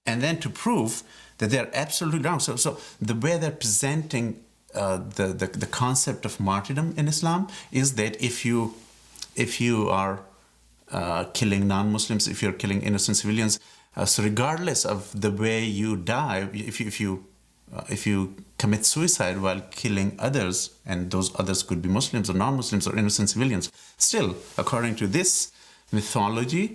and then to prove that they're absolutely wrong. So the way they're presenting the concept of martyrdom in Islam is that if you are killing non-Muslims, if you're killing innocent civilians, so regardless of the way you die, if you commit suicide while killing others, and those others could be Muslims or non-Muslims or innocent civilians, still, according to this mythology,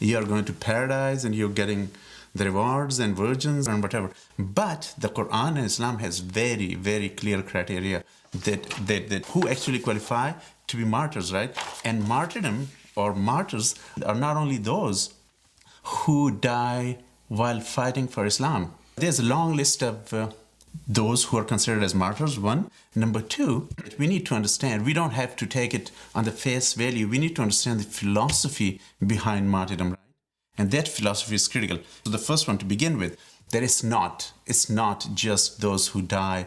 you are going to paradise and you're getting the rewards and virgins and whatever. But the Quran and Islam has very, very clear criteria that who actually qualify to be martyrs, right? And martyrdom or martyrs are not only those who die while fighting for Islam. There's a long list of those who are considered as martyrs, one. Number two, we need to understand, we don't have to take it on the face value, we need to understand the philosophy behind martyrdom, right? And that philosophy is critical. So the first one to begin with, that it's not just those who die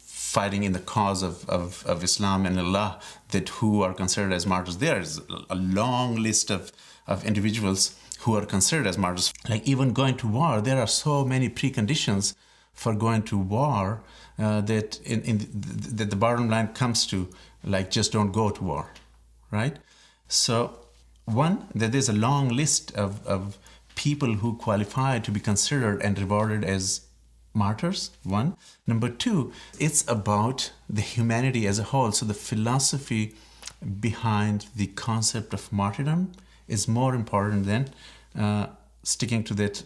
fighting in the cause of Islam and Allah that who are considered as martyrs. There is a long list of individuals who are considered as martyrs. Like even going to war, there are so many preconditions for going to war that that the bottom line comes to, like, just don't go to war, right? So one, that there's a long list of people who qualify to be considered and rewarded as martyrs, one. Number two, it's about the humanity as a whole. So the philosophy behind the concept of martyrdom is more important than sticking to that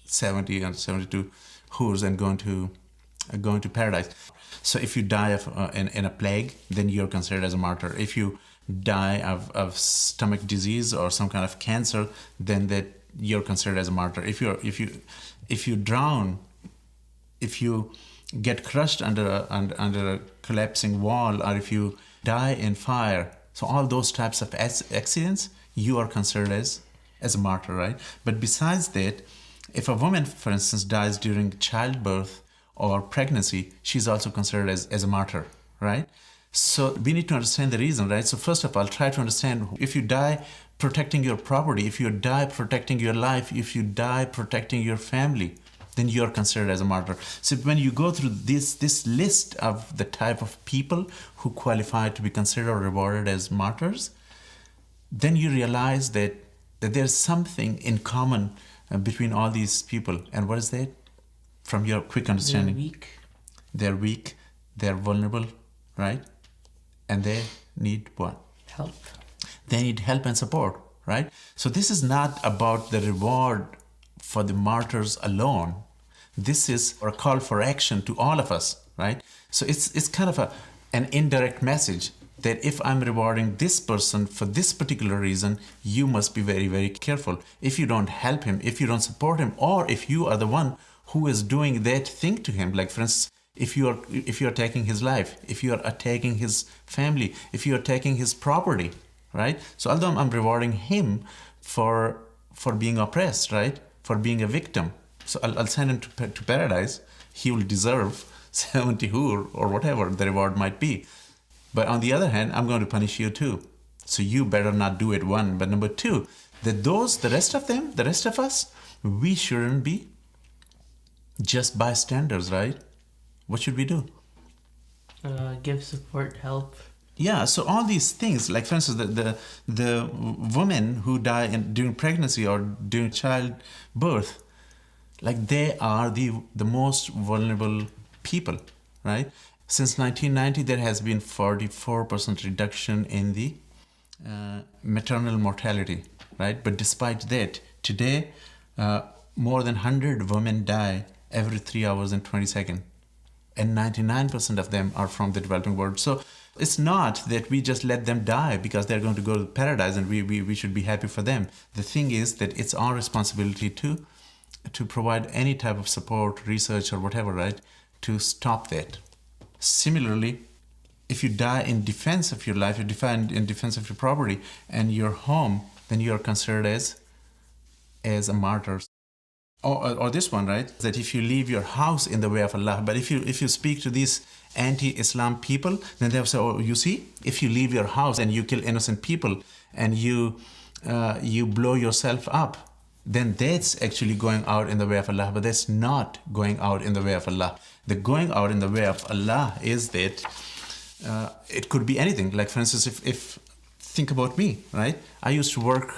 70 and 72 whores and going to paradise. So if you die in a plague, then you're considered as a martyr. If you die of stomach disease or some kind of cancer, then that you're considered as a martyr. If you drown, if you get crushed under a collapsing wall, or if you die in fire, so all those types of accidents, you are considered as a martyr, right? But besides that, if a woman, for instance, dies during childbirth or pregnancy, she's also considered as a martyr, right? So we need to understand the reason, right? So first of all, try to understand, if you die protecting your property, if you die protecting your life, if you die protecting your family, then you are considered as a martyr. So when you go through this list of the type of people who qualify to be considered or rewarded as martyrs, then you realize that there's something in common between all these people. And what is that? From your quick understanding. They're weak, they're vulnerable, right? And they need what? Help. They need help and support, right? So this is not about the reward for the martyrs alone. This is a call for action to all of us, right? So it's kind of an indirect message that if I'm rewarding this person for this particular reason, you must be very, very careful. If you don't help him, if you don't support him, or if you are the one who is doing that thing to him, like for instance, if you are taking his life, if you are attacking his family, if you are taking his property, right? So although I'm rewarding him for being oppressed, right? For being a victim. So I'll send him to paradise. He will deserve 70 hur or whatever the reward might be. But on the other hand, I'm going to punish you too. So you better not do it, one. But number two, that the rest of us, we shouldn't be just bystanders, right? What should we do? Give support, help. Yeah, so all these things, like for instance, the women who die during pregnancy or during childbirth, like they are the most vulnerable people, right? Since 1990, there has been 44% reduction in the maternal mortality, right? But despite that, today, more than 100 women die every 3 hours and 20 seconds. And 99% of them are from the developing world. So it's not that we just let them die because they're going to go to paradise and we should be happy for them. The thing is that it's our responsibility to provide any type of support, research or whatever, right, to stop that. Similarly, if you die in defense of your life, you die in defense of your property and your home, then you are considered as a martyr. Or this one, right? That if you leave your house in the way of Allah, but if you speak to these anti-Islam people, then they'll say, oh, you see, if you leave your house and you kill innocent people and you blow yourself up, then that's actually going out in the way of Allah, but that's not going out in the way of Allah. The going out in the way of Allah is that it could be anything. Like, for instance, if think about me, right? I used to work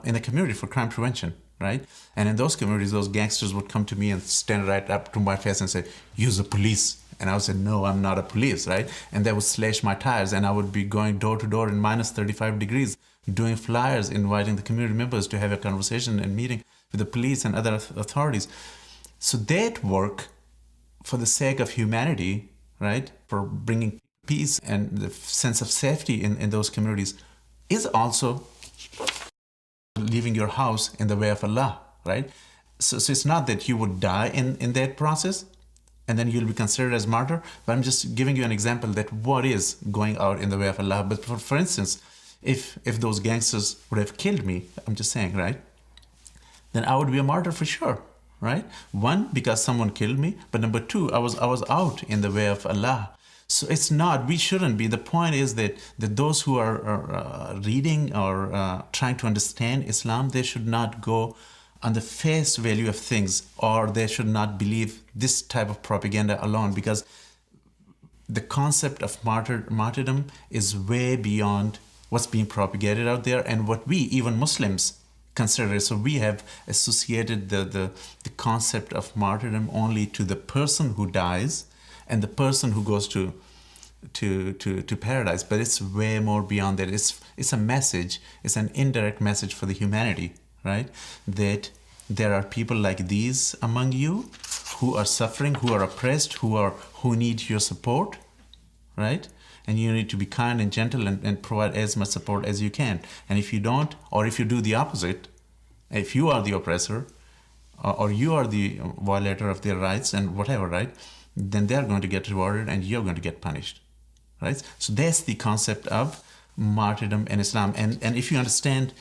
in a community for crime prevention, right? And in those communities, those gangsters would come to me and stand right up to my face and say, "You're the police." And I would say, "No, I'm not a police," right? And they would slash my tires, and I would be going door to door in minus 35 degrees, doing flyers, inviting the community members to have a conversation and meeting with the police and other authorities. So that work for the sake of humanity, right, for bringing peace and the sense of safety in those communities, is also leaving your house in the way of Allah, right? So it's not that you would die in that process and then you'll be considered as martyr, but I'm just giving you an example that what is going out in the way of Allah. But for instance, if those gangsters would have killed me, I'm just saying, right, then I would be a martyr for sure, right? One, because someone killed me, but number two, I was out in the way of Allah. So it's not, we shouldn't be. The point is that those who are reading or trying to understand Islam, they should not go on the face value of things, or they should not believe this type of propaganda alone, because the concept of martyrdom is way beyond what's being propagated out there and what we, even Muslims, consider. So we have associated the concept of martyrdom only to the person who dies and the person who goes to paradise, but it's way more beyond that. It's a message. It's an indirect message for the humanity, right? That there are people like these among you who are suffering, who are oppressed, who need your support, right? And you need to be kind and gentle and provide as much support as you can. And if you don't, or if you do the opposite, if you are the oppressor, or you are the violator of their rights and whatever, right, then they're going to get rewarded and you're going to get punished, right? So that's the concept of martyrdom in Islam. And if you understand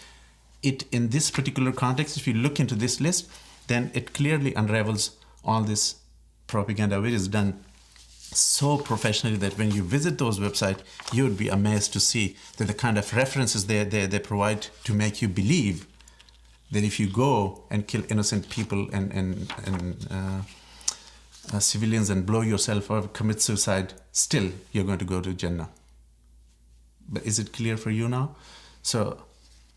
it in this particular context, if you look into this list, then it clearly unravels all this propaganda, which is done so professionally that when you visit those websites, you would be amazed to see that the kind of references they provide to make you believe that if you go and kill innocent people and civilians and blow yourself or commit suicide, still you're going to go to Jannah. But is it clear for you now? So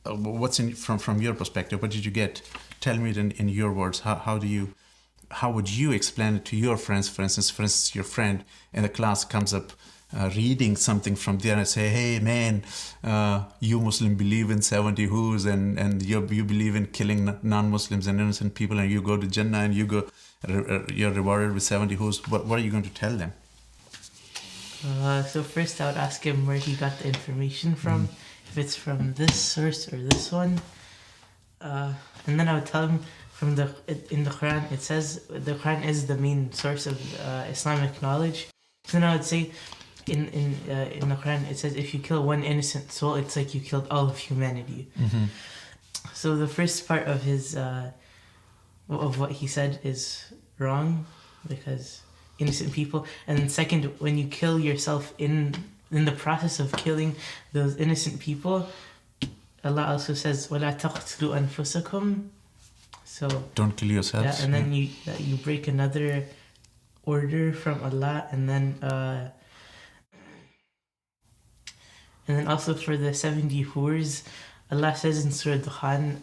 what's from your perspective? What did you get? Tell me it in your words. How would you explain it to your friends? For instance, your friend in the class comes up reading something from there and say, "Hey man, you Muslim believe in 70 who's and you believe in killing non-Muslims and innocent people, and you go to Jannah and you're rewarded with 70 who's." What are you going to tell them? So first I would ask him where he got the information from, if it's from this source or this one. And then I would tell him in the Quran, it says the Quran is the main source of Islamic knowledge. So then I would say in the Quran, it says if you kill one innocent soul, it's like you killed all of humanity. Mm-hmm. So the first part of his of what he said is wrong, because innocent people. And then second, when you kill yourself in the process of killing those innocent people, Allah also says وَلَا تَقْتُلُوا أَنفُسَكُمْ. So don't kill yourselves. Yeah, and then you break another order from Allah, and then also for the 70 whores, Allah says in Surah Dukhan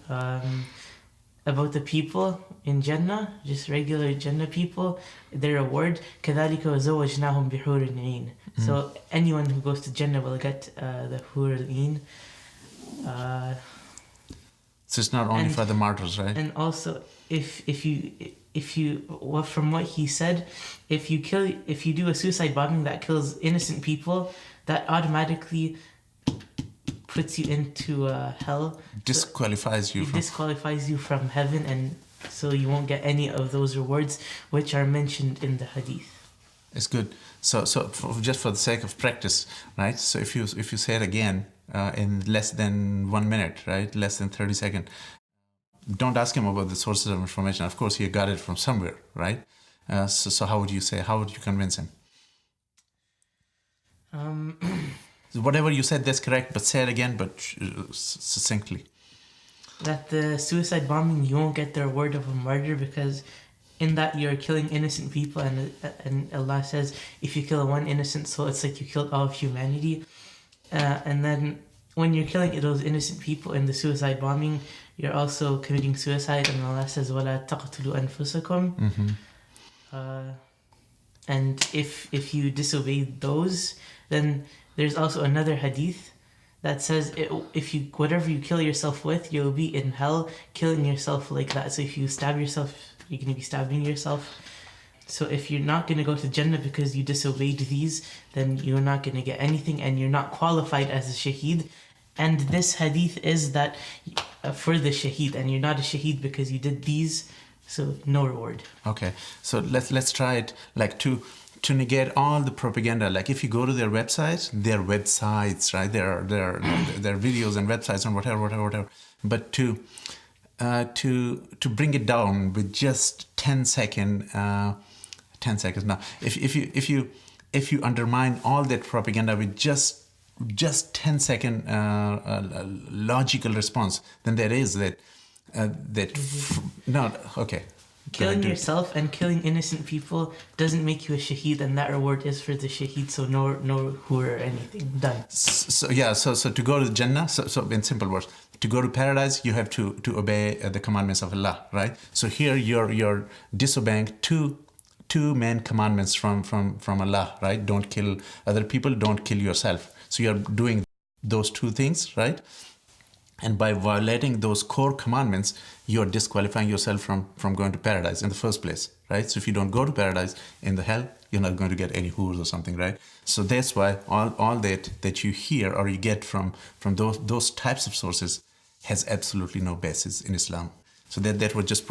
about the people in Jannah, just regular Jannah people, their reward, كَذَلِكَ وَزَوَّجْنَاهُمْ بِحُورٍ عِينٍ. So anyone who goes to Jannah will get the Hur al-Ain. So it's not only for the martyrs, right? And also, if you well, from what he said, if you do a suicide bombing that kills innocent people, that automatically puts you into hell. Disqualifies you. Disqualifies you from heaven, and so you won't get any of those rewards which are mentioned in the hadith. It's good. So just for the sake of practice, right? So if you say it again in less than 1 minute, right? Less than 30 seconds. Don't ask him about the sources of information. Of course, he got it from somewhere, right? So how would you say? How would you convince him? So whatever you said, that's correct. But say it again, but succinctly. that the suicide bombing, you won't get the reward of a martyr, because in that you're killing innocent people, and Allah says if you kill one innocent soul, it's like you killed all of humanity. And then when you're killing those innocent people in the suicide bombing, you're also committing suicide, and Allah says وَلَا تَقْتُلُوا أَنفُسَكُمْ. And if you disobey those, then there's also another hadith that says if you whatever you kill yourself with, you'll be in hell killing yourself like that. So if you stab yourself, you're going to be stabbing yourself. So if you're not going to go to Jannah because you disobeyed these, then you're not going to get anything, and you're not qualified as a shaheed. And this hadith is that for the shaheed, and you're not a shaheed because you did these, so no reward. Okay, so let's try it, like to negate all the propaganda. Like if you go to their websites, right? There are videos and websites and whatever. But to bring it down with just 10 seconds now. If you undermine all that propaganda with just 10-second logical response, then there is that. No, okay. Killing yourself and killing innocent people doesn't make you a shaheed, and that reward is for the shaheed. So no hur or anything. Done. So to go to the Jannah, so in simple words, to go to paradise, you have to obey the commandments of Allah, right? So here you're disobeying two main commandments from Allah, right? Don't kill other people, don't kill yourself. So you're doing those two things, right? And by violating those core commandments, you're disqualifying yourself from going to paradise in the first place, right? So if you don't go to paradise, in the hell, you're not going to get any hurs or something, right? So that's why all that you hear or you get from those types of sources has absolutely no basis in Islam. So that would just prove